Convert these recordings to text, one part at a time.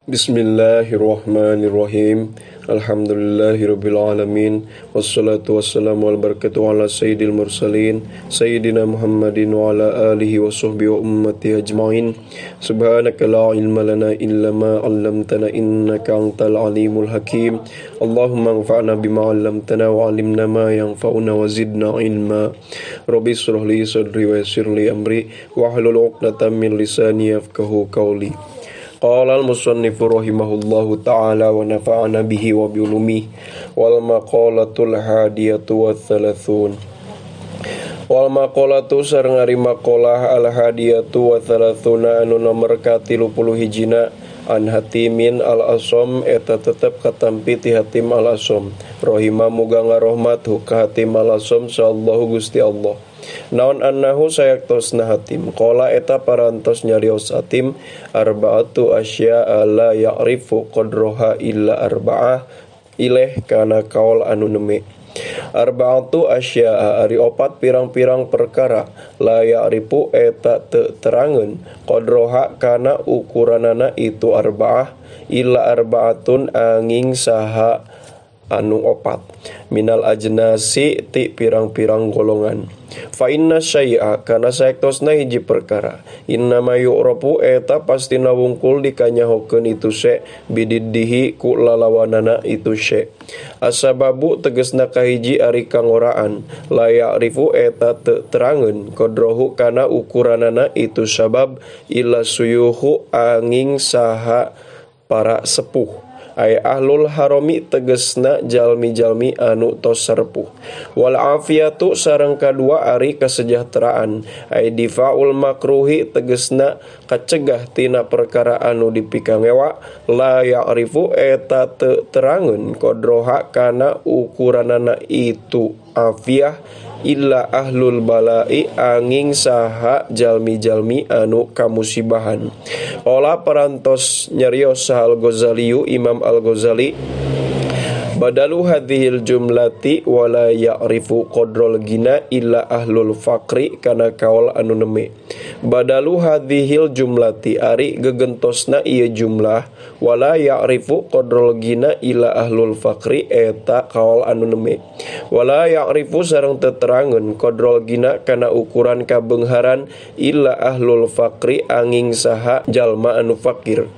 Bismillahirrahmanirrahim. Alhamdulillahirabbil alamin. Wassalatu wassalamu ala barakatuh ala sayyidil mursalin sayyidina Muhammadin wa ala alihi wa sahbihi wa ummati ajmain. Subhanaka la ilma lana illa ma 'allamtana innaka antal alimul hakim. Allahumma anfa'na bima 'allamtana wa 'allimna ma yanfa'una wa zidna ilma. Rabbi shrah li sadri wa yassir li amri wahlul 'uqdatam min lisani yafqahu qawli. Qala al-musannifu rahimahullahu ta'ala wa nafa'ana bihi wa bi'ulumihi wal maqalatul hadiyatu wa thalathun. Wal maqalatu sareng ari maqalah al hadiyatu wa thalathuna anu nomor ka-30 hijina an Hatimin al-Asam eta tetep katampi ti Hatim al-Asam rahimah muga ngarahmat ka Hatim al-Asam sallallahu Gusti Allah. Naon annahu sayaktosna Hatim qala eta parantos nyarios Hatim arba'atu asya'a la ya'rifu qadraha illa arba'ah ileh kana kaul anu neme. Arba'atu asya'a ari opat pirang-pirang perkara la ya'rifu eta teu terangeun qadraha kana ukuranana itu arba'ah illa arba'atun anging saha anu opat minal ajnasi ti pirang-pirang golongan. Fa inna syai'a kana saektosna hiji perkara innama yu'rafu eta pasti wungkul dikanyahokeun itu se bididdihi ku lalawanana itu se. Asababu tegesna kahiji ari kangoraan la ya'rifu eta teu terangeun qadrahu kana ukuranana itu sabab illa suyuhu anging saha para sepuh ay ahlul harami tegesna jalmi-jalmi anu tos sarpuh. Wal afiyatu sareng kadua ari kasejahteraan ay difaul makruhi tegesna kacegah tina perkara anu dipikangewa la ya'rifu eta teu terangeun qadraha kana ukuranana itu afiyah illa ahlul balai anging saha jalmi-jalmi anu kamusibahan. Ola parantos nyarios sahal Ghazaliyu Imam Al-Ghazali badalu hadhil jumlati wala ya'rifu qadral gina illa ahlul faqri kana kaul anu neme. Badalu hadhil jumlati ari gegentosna ieu jumlah wala ya'rifu qadral gina illa ahlul faqri eta kaul anu neme. Wala ya'rifu sareng teu terangeun qadral gina kana ukuran kabeungharan illa ahlul faqri anging saha jalma anu fakir.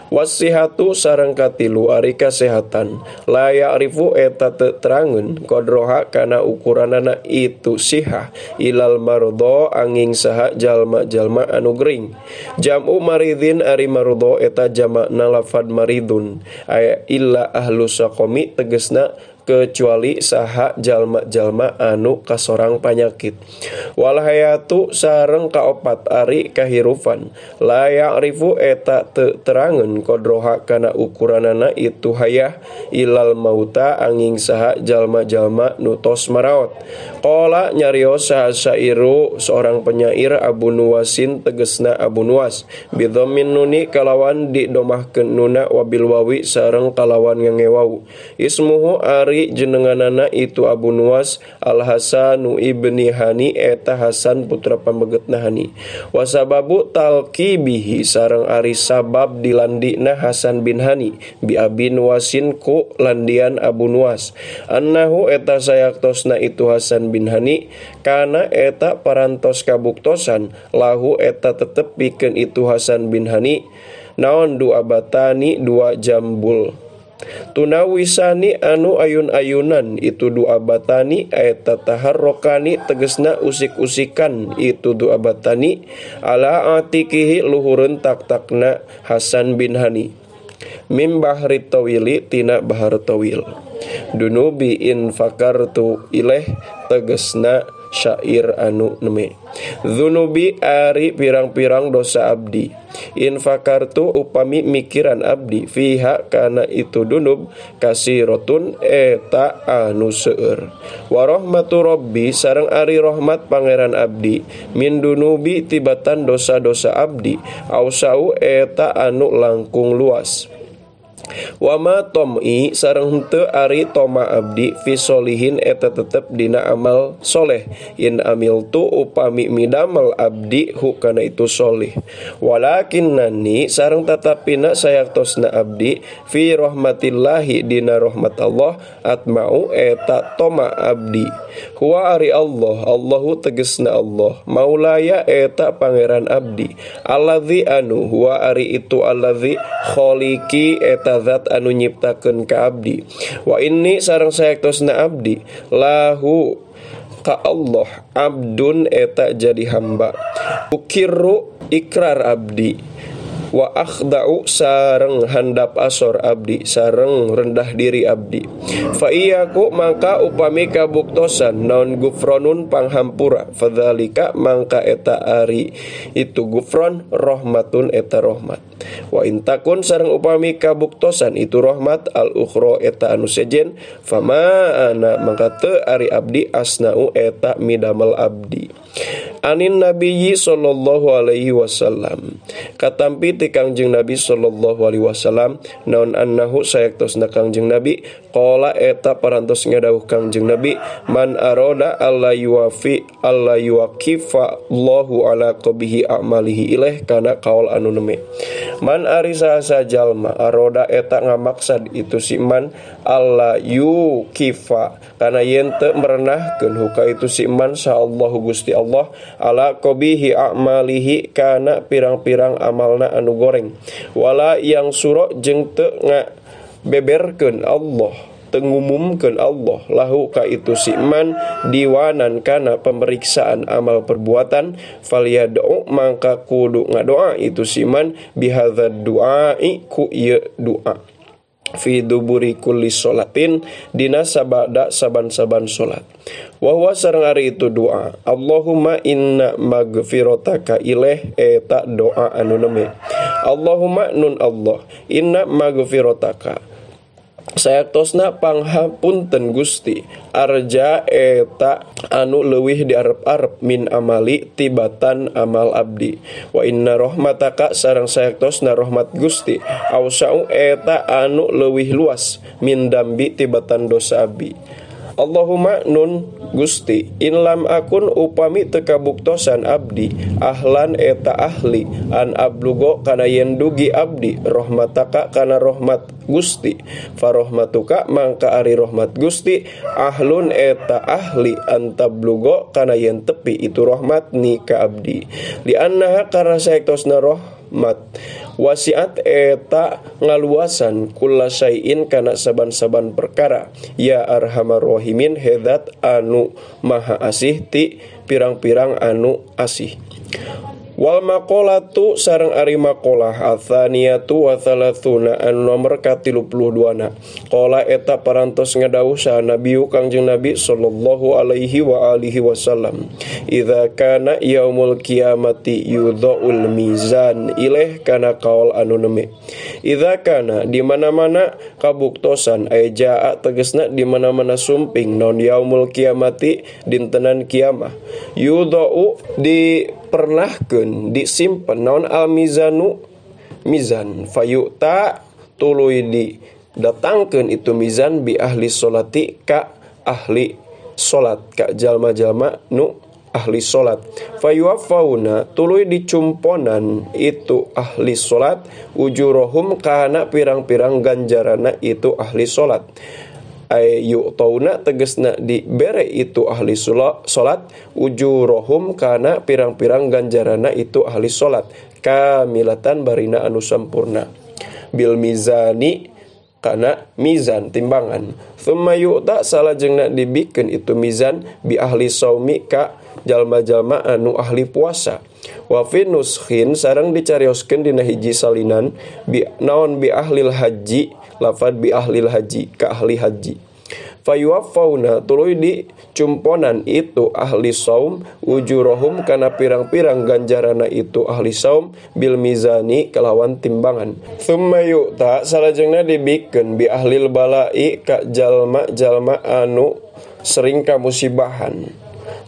Wasihatu sareng katilu ari kasehatan la ya'rifu eta teu terangeun qadraha kana ukuranana itu sihah ilal mardo anging saha jalma-jalma anu gering. Jam'u maridin ari mardo eta jamakna lafad maridun aya illa ahlus saqami tegesna kecuali saha jalma-jalma anu kasorang panyakit. Wal hayatu sareng kaopat ari kahirufan la ya'rifu eta teu terangeun qadraha kana ukuranana itu hayah ilal mauta anging saha jalma-jalma nu tos maraot. Qala nyarios saha sairu seorang penyair Abu Nuwasin tegesna Abu Nuwas bidhammin nuni kalawan didomahkeun nuna wabil wawi sareng kalawan ngangewau. Ismuhu ari jenenganana itu Abu Nuwas Al-Hasanu ibni Hani eta Hasan putra pambegetna Hani. Wasababu talqibihi sareng ari sabab dilandina Hasan bin Hani bi Abi Nuwasin ku landian Abu Nuwas. Annahu eta sayaktosna itu Hasan bin Hani kana eta parantos kabuktosan lahu eta tetep pikeun itu Hasan bin Hani naon dua batani dua jambul. Tunawisani anu ayun-ayunan itu dua batani eta taharrokani tegesna usik-usikan itu dua batani ala atikihi luhureun tak-takna Hasan bin Hani mim bahri tawili tina bahar tawil. Dunubi in fakartu ileh tegesna syair anu neme. Dzunubi ari pirang-pirang dosa abdi. In fakartu upami mikiran abdi fiha kana itu dunub kasirotun eta anu seueur. Wa rahmatu rabbi sareng ari rahmat pangeran abdi min dunubi tibatan dosa-dosa abdi ausau eta anu langkung luas. Wa ma tom'i sareng henteu ari toma abdi fi solihin eta tetep dina amal soleh. In amiltu upami midamel abdi hu kana itu soleh. Walakin nani sareng tatapina sayaktosna abdi fi rahmatillahi dina rahmat Allah atma'u eta toma abdi. Huwa ari Allah, Allahu tegesna Allah, maulaya eta pangeran abdi. Alladzi anu huwa ari itu alladzi kholiqi eta zat anu nyiptakeun ka abdi. Wa inni sareng sayaktosna abdi lahu ka Allah abdun eta jadi hamba. Ukirru ikrar abdi. Wa akhda'u sareng handap asor abdi, sareng rendah diri abdi. Fa iyaku mangka upami kabuktosan naon gufronun panghampura, fadzalika mangka eta ari itu gufron rahmatun eta rahmat. Wa intakun sareng upami kabuktosan itu rahmat al ukhra eta anu sejen, fama ana mangka teu ari abdi asna'u eta midamel abdi. Anin nabiyyi sallallahu alaihi wasallam katampi ti Kangjeng Nabi sallallahu alaihi wasallam naon annahu sayaktosna Kangjeng Nabi qala eta parantos ngadawuh Kangjeng Nabi man aroda alla yuwaqifa Allahu ala qabihi a'malihi ilaih kana kaul anu neme. Man ari saha jalma aroda eta ngamaksad itu si man alla yuqifa kana yen teu merenahkeun huka itu si man sa Allahu Gusti Allah ala qabihi a'malihi kana pirang-pirang amalna anu goreng wala yang suro jeung teu ngabeberkeun Allah teu ngumumkeun Allah lahu ka itu si man diwanan kana pemeriksaan amal perbuatan falyad'u mangka kudu ngadoa itu si man bihadzal du'ai ku ieu doa fi duburi kulli sholatin dina sabada saban-saban salat. Wa huwa sareng ari itu doa Allahumma inna magfirataka ilaih eta doa anu neme. Allahumma nun Allah inna magfirataka sayaktosna panghapunten Gusti arja eta anu leuwih diarep-arep min amali tibatan amal abdi. Wa inna rahmataka sareng sayaktosna rahmat Gusti ausau eta anu leuwih luas min dambi tibatan dosa abdi. Allahumma nun Gusti in lam akun upami teu kabuktosan abdi ahlan eta ahli an ablugo kana yen dugi abdi rahmataka kana rahmat Gusti farahmatuka mangka ari rahmat Gusti ahlun eta ahli an tablugo kana yen tepi itu rahmat ni ka abdi li annaha karna saektosna rahmat wasiat eta ngaluasan kulla syai'in kana saban-saban perkara ya arhamar rahimin hedat anu maha asih ti pirang-pirang anu asih. Wal maqolatu sareng ari maqolah atsaniyatu wa thalathuna anu nomor ka-32na qala eta parantos ngadawuh sa Nabi Kangjeng Nabi sallallahu alaihi wa alihi wasallam idza kana yaumul qiyamati yudhaul mizan ilaih kana qaul anu neme. Idza kana di mana-mana kabuktosan jaa tegasna di mana-mana sumping naon yaumul qiyamati dintenan kiamah yudhau di pernahkeun disimpen naon al mizanu mizan fayuta tuluy didatangkeun itu mizan bi ahli solati ka ahli solat ka jalma-jalma nu ahli solat fayuwafauna tuluy dicumponan itu ahli solat ujurahum kana pirang-pirang ganjarana itu ahli solat ayu tauna tegesna dibere itu ahli solat ujurohum kana pirang-pirang ganjarana itu ahli solat kamilatan barina anu sampurna bil mizani kana mizan timbangan thumma yu'ta salajengna dibikeun itu mizan bi ahli saumi ka jalma-jalma anu ahli puasa wa fi nuskhin sareng dicarioskeun dina hiji salinan bi naon bi ahlil haji lafad bi ahlil haji ka ahli haji fayuwafauna tuluy dicumponan itu ahli saum ujurahum kana pirang-pirang ganjarana itu ahli saum bil mizani kelawan timbangan thumma yu'ta salajengna dibikeun bi ahlil balai ka jalma-jalma anu sering kamusibahan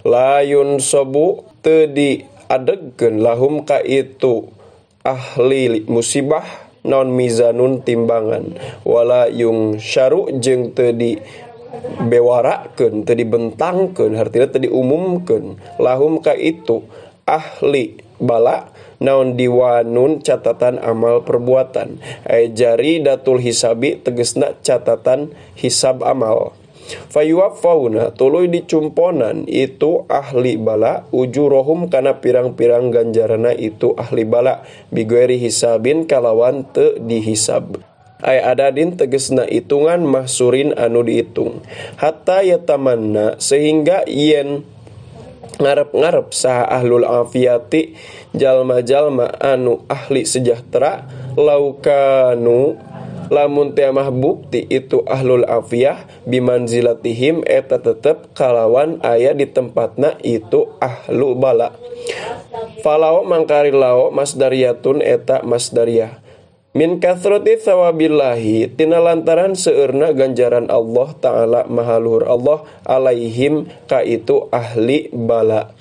layun sobu teu diadegkeun lahum ka itu ahli musibah non mizanun timbangan, wala yung syaru jeung teu di bewarakeun, teu dibentangkeun, hartina teu diumumkeun lahum ka itu ahli bala naon diwanun catatan amal perbuatan. Jari datul hisabi tegesna catatan hisab amal. Fayuwafauna tuluy dicumponan itu ahli bala ujurohum kana pirang-pirang ganjarana itu ahli bala bigoeri hisabin kalawan teu dihisab. Ay adadin tegesna hitungan mahsurin anu dihitung. Hatta yatamanna sehingga yen ngarep-ngarep saha ahlul afiyati jalma-jalma anu ahli sejahtera laukanu lamun teu mah bukti itu ahlul afiyah bimanzilatihim eta tetep kalawan aya di tempatna itu ahlu bala. Falau mangkari lao masdariyatun eta masdariyah min kathrati thawabillahi tina lantaran seueurna ganjaran Allah taala maha luhur Allah alaihim ka itu ahli bala.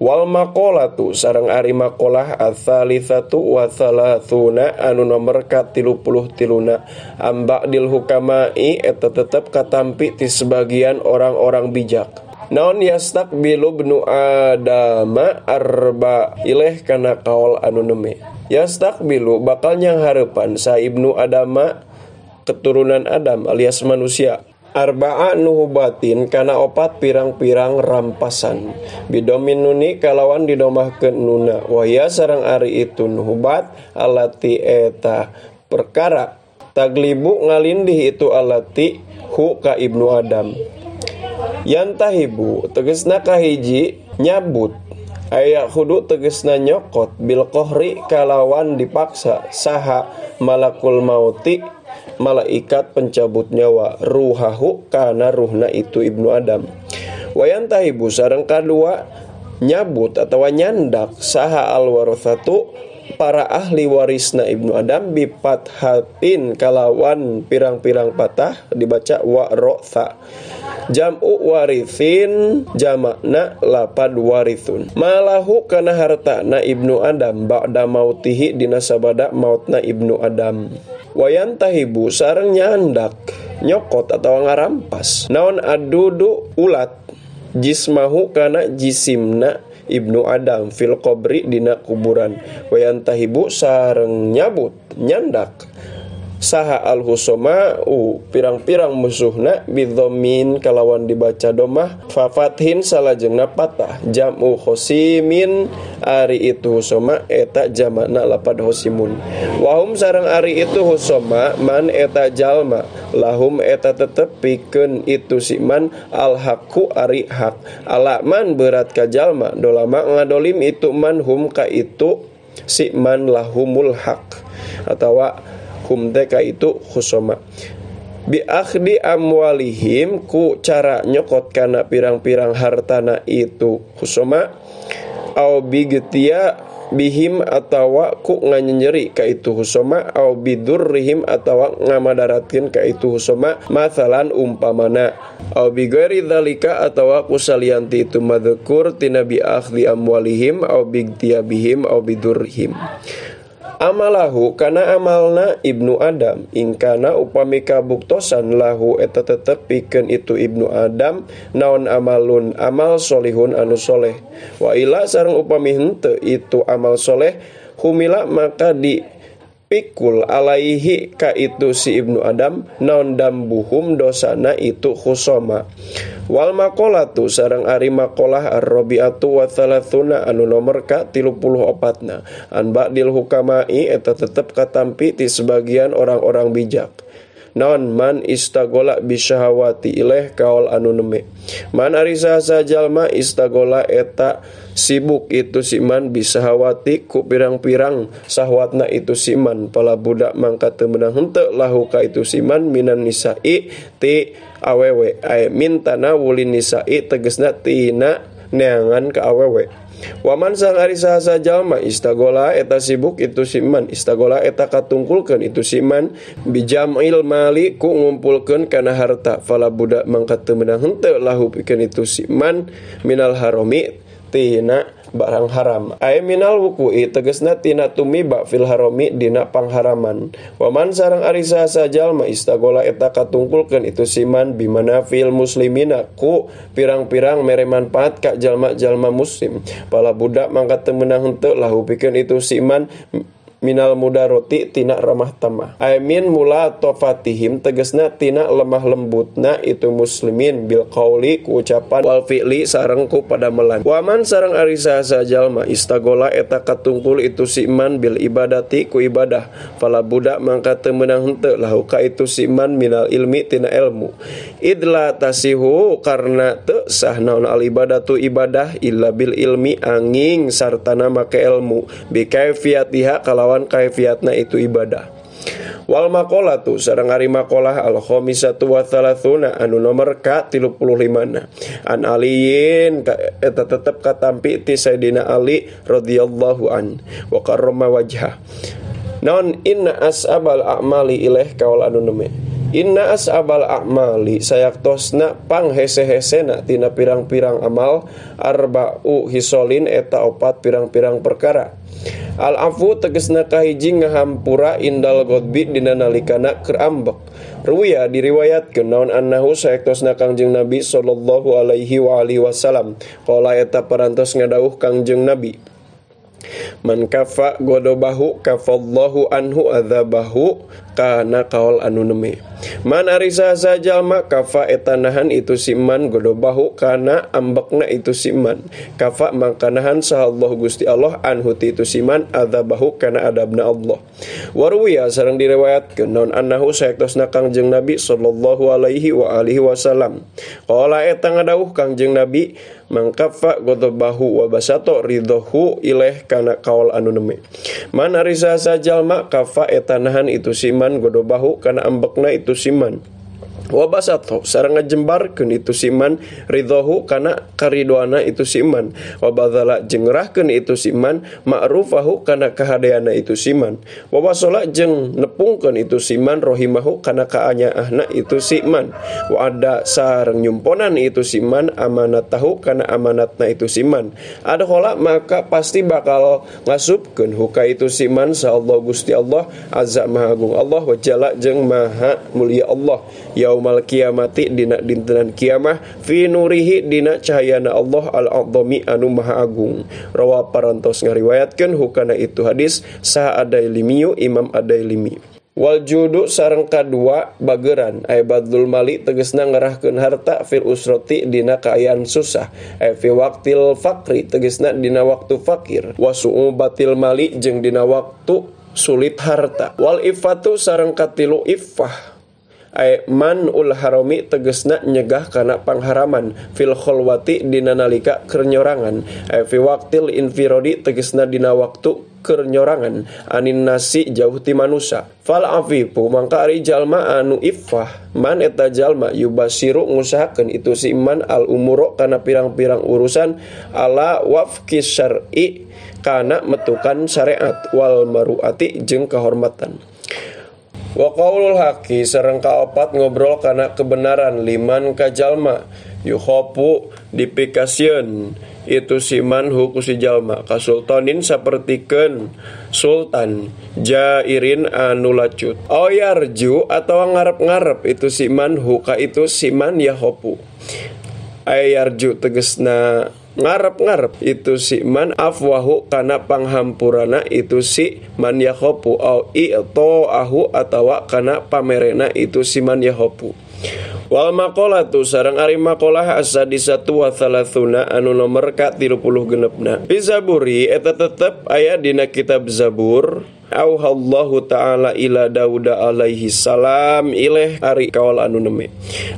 Wal maqolatu sareng ari maqolah ats-tsalitsatu wa tsalatsuna anu nomor ka 33 amba'dil hukamai eta tetep katampi ti sebagian orang-orang bijak. Naon yastaqbilu ibnu adama arba ileh kana kaul anu neme. Yastaqbilu bakal nyanghareupan sa ibnu adama keturunan Adam alias manusia arba'a nuhubatin kana opat pirang-pirang rampasan bidomin nuni kalawan didomahkeun nuna waya sareng ari itu nuhubat alati eta perkara taglibu ngalindih itu alati hu ka ibnu Adam yantahibu tegesna kahiji nyabut aya kudu tegesna nyokot bil qahri kalawan dipaksa saha malakul mauti malaikat pencabut nyawa ruhahu kana ruhna itu ibnu Adam. Wayan tahibu sareng kadua nyabut atau nyandak saha alwarathatu para ahli warisna ibnu Adam bipat hatin kalawan pirang-pirang patah dibaca warotha jam'u warithin jamakna lapad warithun malahu kana hartana ibnu Adam ba'da mautihi dina sabada mautna ibnu Adam. Wayan tahibu sareng nyandak nyokot atau ngarampas naon adudu ulat jismahu kana jisimna ibnu Adam fil qabri dina kuburan. Wayan tahibu sareng nyabut nyandak saha al husoma pirang-pirang musuhna bidhammin kalawan dibaca domah fa fathin salajengna patah jam'u khosimin ari itu husoma eta jamakna lapad hosimun wahum sareng ari itu husoma man eta jalma lahum eta tetep pikeun itu siman al haqqu ari hak alaman berat ka jalma dolama ngadolim itu man hum ka itu siman lahumul haq atawa hum teka itu khusoma bi akhdi amwalihim ku cara nyokot kana pirang-pirang hartana itu khusoma au bigtia bihim atawa ku nganyenyeri ka itu husoma au bidurrihim atawa ngamadaratkeun ka itu husoma masalan umpamana au bighairi dzalika atawa kusalianti itu madzkur tina bi akhdi amwalihim au bigtia bihim au bidurrihim amalahu kana amalna ibnu Adam ingkana upami kabuktosan lahu eta tetep pikeun itu ibnu Adam naon amalun amal solihun anu soleh wa ila sareng upami henteu itu amal soleh humila maka dipikul alaihi ka itu si ibnu Adam naon dambuhum dosana itu khusoma. Wal maqolatu sareng ari maqolah ar-rabi'atu wa thalathuna anu nomor ka 34na an ba'dil hukamai eta tetep katampi ti sebagian orang-orang bijak naon man istagola bisyahawati ileh kaul anu neme man ari saha jalma istagola eta sibuk itu siman bisahawati ku pirang-pirang sahwatna itu siman pala budak mangka teu meunang henteu lahu ka itu siman minan nisa'i ti awewe ay mintana wulin nisa'i tegesna tina neangan ka awewe. Waman sang ari saha jalma istagola eta sibuk itu siman istagola eta katungkulkeun itu siman bijamil mali ku ngumpulkeun kana harta fala budak mangka teu meunang henteu lahu pikeun itu siman minal harami tina barang haram. Ay minal wuku'i tegasna tina tumiba fil harami dina pangharaman. Waman sareng ari saha jalma istagola eta katungkulkeun itu siman bimana fil muslimina ku pirang-pirang mere manfaat ka jalma-jalma muslim. Pala budak mangka teu meunang henteu lahu pikeun itu siman minal mudaroti tina ramah tamah. Aimin mula tofatihim tegasna tina lemah lembutna itu muslimin bil qauli ku ucapan wal fi'li sareng ku padamelan. Waman sareng ari saha jalma istagola eta katungkul itu si iman bil ibadati ku ibadah. Fala budak mangka teu meunang henteu lahu ka itu si iman minal ilmi tina ilmu. Idla tasihu karna teu sah naon al ibadatu ibadah illa bil ilmi anging sartana make ilmu bi kaifiyatiha kalawan kaifiatna itu ibadah. Wal maqolatu sareng ari maqolah al khamisatu wa thalathuna anu nomor ka 35 na an aliyin eta tetep katampi ti Sayyidina Ali radhiyallahu an wa karrama wajha naon inna as'abal a'mali ilaih kaul anu neme. Inna as'abal a'mali sayaktosna panghese-hesena tina pirang-pirang amal arba'u hisolin eta opat pirang-pirang perkara. Al-afu tegesna kahiji ngahampura indal godbi dina nalikana keur ambek. Ruya diriwayatkeun naon annahu sayaktosna Kangjeng Nabi sallallahu alaihi wa alihi wasallam qala eta parantos ngadawuh Kangjeng Nabi, man kafa godobahu kafallahu anhu adzabahu kana kaul anu neme. Man ari saha jalma kafa eta nahan itu siman godobahu kana ambekna itu siman. Kafa mangkanahan saha Allah Gusti Allah anhu ti itu siman adzabahu kana adabna Allah. Warwiya sareng diriwayatkeun naon annahu sayaktosna Kangjeng Nabi sallallahu alaihi wa alihi wasallam qala eta ngadawuh Kangjeng Nabi, mangkafa godobahu wa basato ridhohu ilaih kana kaul anu neme. Man ari saha jalma kafa eta nahan itu siman godobahu kana ambekna itu siman. Wa basato sareng ngajembarkeun itu siman ridhohu kana karidoana itu siman. Wa badzala jeung ngerahkeun itu siman ma'rufahu kana kahadeana itu siman. Wa wasala jeung nepungkeun itu siman rohimahu kana kaanyaahna itu siman. Wa ada sareng nyumponan itu siman amanatahu kana amanatna itu siman. Ada khola maka pasti bakal ngasupkeun huka itu siman sa Allah Gusti Allah azza maha agung Allah wa jalla jeung maha mulia Allah yaumal kiamati dina dintenan kiamah fi nurihi dina cahayana Allah al-'azami anu maha agung. Rawa parantos ngariwayatkeun hukana itu hadis saha Adailimi Imam Adailimi. Wal judu sareng kadua bageran ay badlul mali tegesna ngerahkeun harta fil usrati dina kaayaan susah ay fi waqtil faqri tegesna dina waktu fakir wasu'u batil mali jeung dina waktu sulit harta. Wal ifatu sareng katilu iffah ay man ul harami tegesna nyegah kana pangharaman fil kholwati dina nalika keur nyorangan ay fi waqtil infirodi tegesna dina waktu keur nyorangan anin nasi jauh ti manusa. Fal afifu mangka ari jalma anu iffah man eta jalma yubasiru ngusahakeun itu si iman al umuro kana pirang-pirang urusan ala wafqi syar'i kana metukan syariat wal maruati jeung kehormatan. Wa qaulul haqi sareng kaopat ngobrol kana kebenaran liman ka jalma yukhopu dipikasieun itu siman hu ku si jalma kasultanin sapertikeun sultan jairin anu lacut oyarju atawa ngarep-ngarep itu siman hu ka itu siman yahopu ayarju tegesna ngarep-ngarep itu si man afwahu kana panghampurana itu si man yakhopu au i'to ahu atawa kana pamerena itu si man yakhopu. Wal maqolatu sareng ari maqolah as-sadisatu wa thalathuna anu nomor ka 36 genepna. Fi Zaburi eta tetep aya dina kitab Zabur auhallahu ta'ala ila Daud alaihi salam ileh ari kaul anu neme.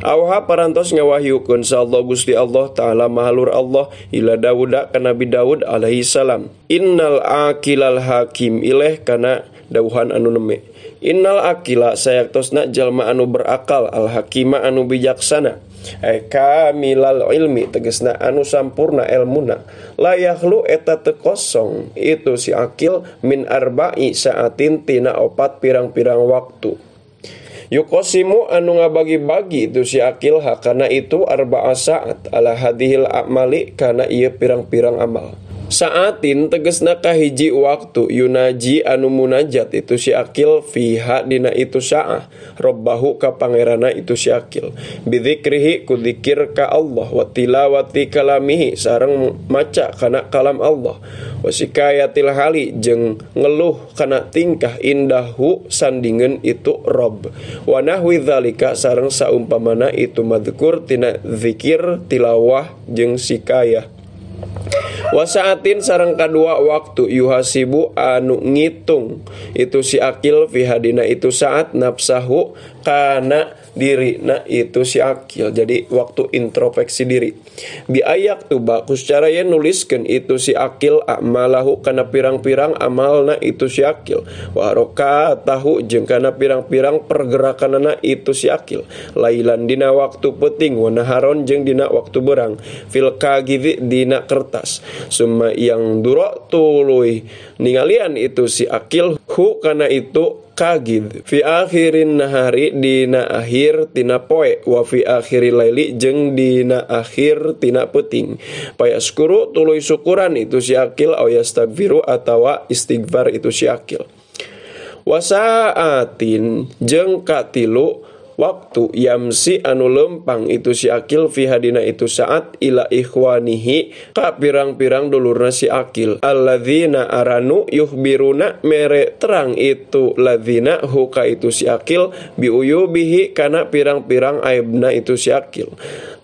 Auha parantos ngawahyukeun sa Allah Gusti Allah ta'ala mahalur Allah ila Daud ka Nabi Daud alaihi salam. Innal aqilal hakim ileh kana dawuhan anu neme. Innal akila sayaktosna jalma anu berakal al hakima anu bijaksana ay kamilal ilmi tegesna anu sampurna ilmuna la yakhlu eta teu kosong itu si akil min arba'i saatin tina opat pirang-pirang waktu Yuqasimu anu ngabagi-bagi itu si akil hakana itu arba'a saat ala hadhil a'mali kana ieu pirang-pirang amal. Saatin tegesna kahiji waktu yunaji anu munajat itu si akil fiha dina itu saah robbahu ka pangerana itu si akil bidzikrihi ku dzikir ka Allah wa tilawati kalamihi sareng maca kana kalam Allah wa sikayatil hali jeung ngeluh kana tingkah indahu sandingeun itu Rob wa nahwi dzalika sareng saumpamana itu madzkur tina zikir tilawah jeung sikayah. Wasaatin sareng kadua waktu yuhasibu anu ngitung itu si akil fi hadina itu saat nafsahu kana dirina itu si akil. Jadi waktu introspeksi diri bi ayak tuba secara yen nuliskeun itu si akil amalahu kana pirang-pirang amalna itu si akil wa tahu jeung kana pirang-pirang pergerakanana itu si akil lailan dina waktu peuting wa naharon jeung dina waktu berang fil kagidhi dina kertas summa yang duro tuluy ningalian itu si akil hu kana itu kagid fi akhirin nahari dina akhir tina poe wa fi akhiril laili jeung dina akhir tina peuting payaskuru tuluy syukuran itu si akil au yastaghfiru atawa istighfar itu si akil. Wasaatin jeung katilu waktu yamsi anu lempang itu si akil fi hadina itu saat ila ikhwanihi ka pirang-pirang dulurna si akil alladzina aranu yukhbiruna mere terang itu ladzina huka itu si akil biuyubihi kana pirang-pirang aibna itu si akil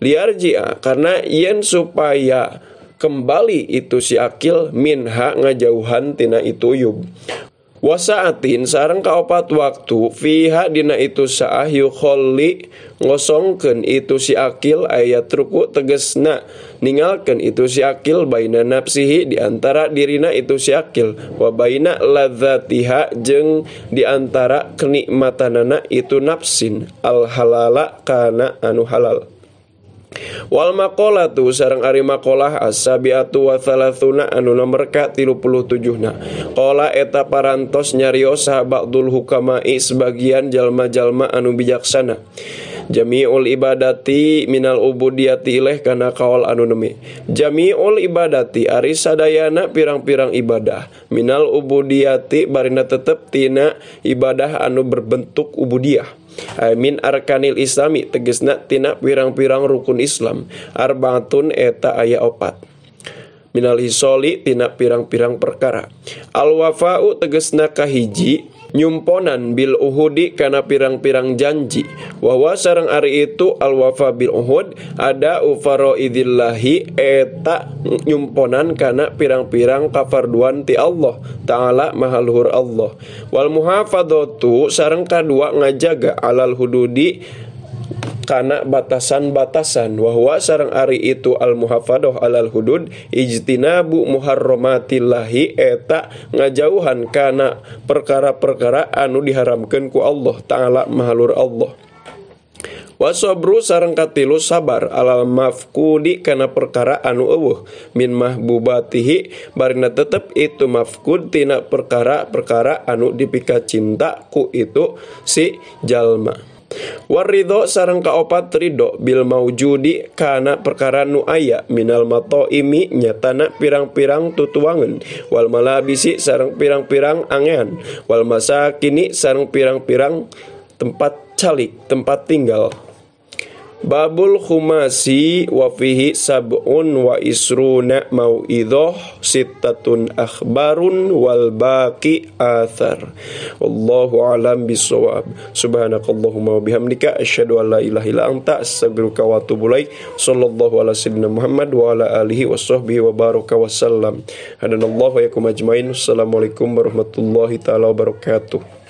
liarji'a karena yen supaya kembali itu si akil minha ngajauhan tina itu uyub. Wasaatin sareng kaopat waktu fiha dina itu saah yukholli ngosongkeun itu si akil ayat ruku tegesna ninggalkeun itu si akil baina nafsihi di antara dirina itu si akil wa baina ladzatiha jeung di antara kenikmatanana itu nafsin al halala kana anu halal. Wal maqalatu sareng ari maqalah as-sabiatu wa thalathuna anu nomor ka 37na qala eta parantos nyarios ba'dul hukama'i sebagian jalma-jalma anu bijaksana jami'ul ibadati minal ubudiyati ilaih kana kaul anu nemi jami'ul ibadati ari sadayana pirang-pirang ibadah minal ubudiyati barina tetep tina ibadah anu berbentuk ubudiyah min arkanil islami tegesna tina pirang-pirang rukun Islam arbaatun eta aya 4 minal hisoli tina pirang-pirang perkara al wafa'u tegesna kahiji nyumponan bil uhudi kana pirang-pirang janji wa sareng ari itu al wafa bil uhud ada ufara'idillahi eta nyumponan kana pirang-pirang kafarduan ti Allah taala maha luhur Allah wal muhafadzatu sareng kadua ngajaga alal hududi kana batasan-batasan wahwa sareng ari itu al muhafadah alal hudud ijtinabu muharramatillahi eta ngajauhan kana perkara-perkara anu diharamkeun ku Allah taala mahalur Allah. Wasobru sareng katilu sabar alal mafkudi kana perkara anu eueuh min mahbubatihi barina tetep itu mafkud tina perkara-perkara anu dipika cinta ku itu si jalma. Waridho sareng kaopat ridho bil maujudi kana perkara nu aya minal matoimi nyatana pirang-pirang tutuangan wal malabisi sareng pirang-pirang angean wal masakini sareng pirang-pirang tempat calik tempat tinggal. Babul khumasi wa fihi sab'un wa isruna mau'idhah sittatun akhbarun wal baqi athar. Wallahu a'lam bissawab. Subhanakallahumma wa bihamdika asyhadu an la ilaha illa anta astaghfiruka wa atubu ilaik. Sallallahu ala sayyidina Muhammad wa ala alihi washabbihi wa baraka wasallam. Hadanallahu wa yakum ajmain. Assalamualaikum warahmatullahi taala wabarakatuh.